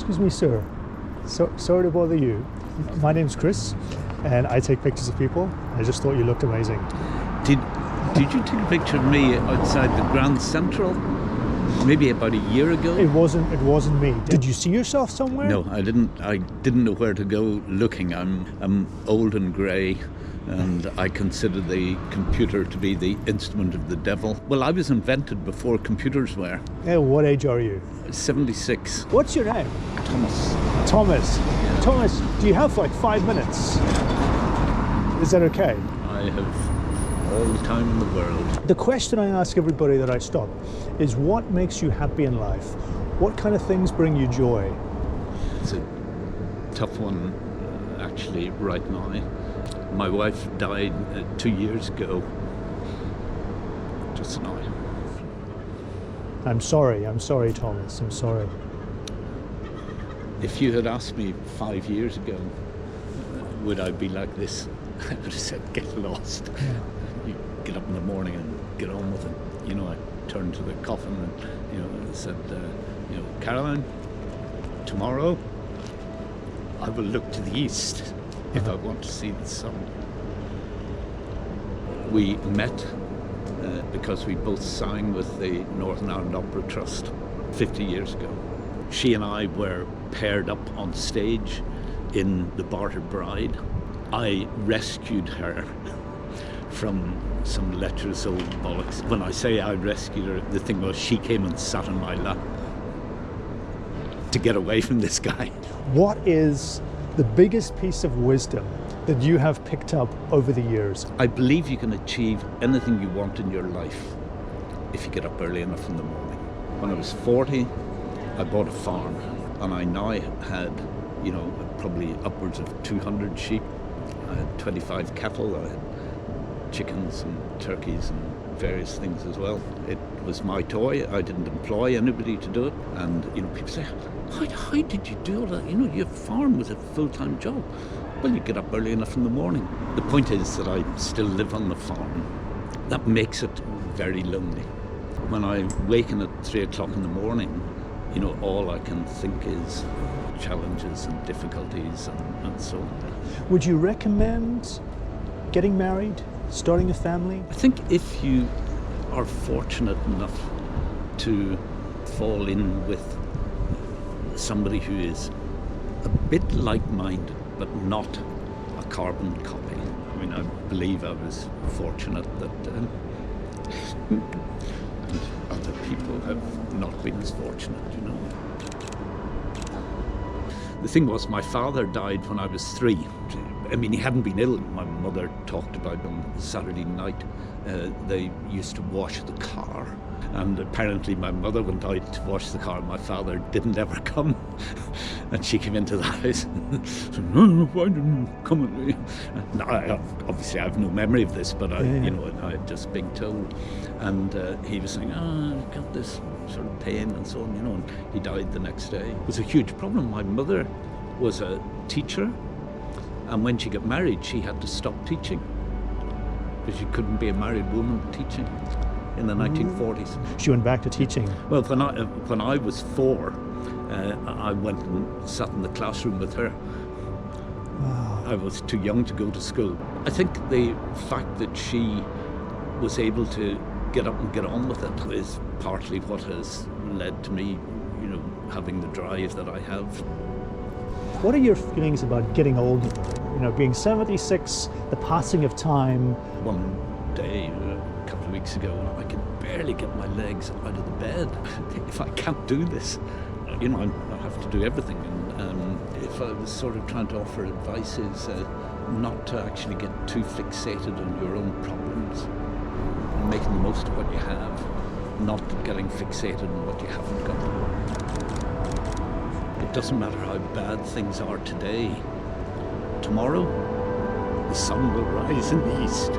Excuse me, sir. Sorry to bother you. My name's Chris, and I take pictures of people. I just thought you looked amazing. Did you take a picture of me outside the Grand Central? Maybe about a year ago? It wasn't me. Did you see yourself somewhere? No, I didn't know where to go looking. I'm old and grey, and I consider the computer to be the instrument of the devil. Well, I was invented before computers were. What age are you? 76. What's your name? Thomas. Thomas. Yeah. Thomas, do you have like 5 minutes? Is that okay? I have all the time in the world. The question I ask everybody that I stop is, what makes you happy in life? What kind of things bring you joy? It's a tough one, actually, right now. My wife died 2 years ago, just now. I'm sorry, Thomas, I'm sorry. If you had asked me 5 years ago, would I be like this? I would have said, get lost. Yeah. You get up in the morning and get on with it. You know, I turned to the coffin and, I said, Caroline, tomorrow I will look to the east if I want to see the sun. We met because we both sang with the Northern Ireland Opera Trust 50 years ago. She and I were paired up on stage in The Bartered Bride. I rescued her from some lecherous old bollocks. When I say I rescued her, the thing was she came and sat on my lap to get away from this guy. What is the biggest piece of wisdom that you have picked up over the years? I believe you can achieve anything you want in your life if you get up early enough in the morning. When I was 40, I bought a farm, and I now had, probably upwards of 200 sheep. I had 25 cattle, I had chickens and turkeys and various things as well. It was my toy. I didn't employ anybody to do it. And, people say, how did you do all that? Your farm was a full-time job. Well, you get up early enough in the morning. The point is that I still live on the farm. That makes it very lonely. When I waken at 3 o'clock in the morning, all I can think is challenges and difficulties and so on. Would you recommend getting married, starting a family? I think if you are fortunate enough to fall in with somebody who is a bit like-minded, but not a carbon copy. I believe I was fortunate that other people have not been as fortunate, The thing was, my father died when I was 3. He hadn't been ill. My mother talked about on Saturday night. They used to wash the car. And apparently my mother went out to wash the car and my father didn't ever come. And she came into the house and said, "No, why didn't you come with me?" Now, obviously I have no memory of this, but I had just been told. And he was saying, I've got this sort of pain and so on, and he died the next day. It was a huge problem. My mother was a teacher, and when she got married, she had to stop teaching because she couldn't be a married woman teaching in the 1940s. She went back to teaching. Well, when I was 4, I went and sat in the classroom with her. Wow. I was too young to go to school. I think the fact that she was able to get up and get on with it is partly what has led to me, having the drive that I have. What are your feelings about getting older? Being 76, the passing of time. One day, a couple of weeks ago, I could barely get my legs out of the bed. If I can't do this, I have to do everything. And if I was sort of trying to offer advice, is not to actually get too fixated on your own problems and making the most of what you have, not getting fixated on what you haven't got. It doesn't matter how bad things are today. Tomorrow, the sun will rise in the east.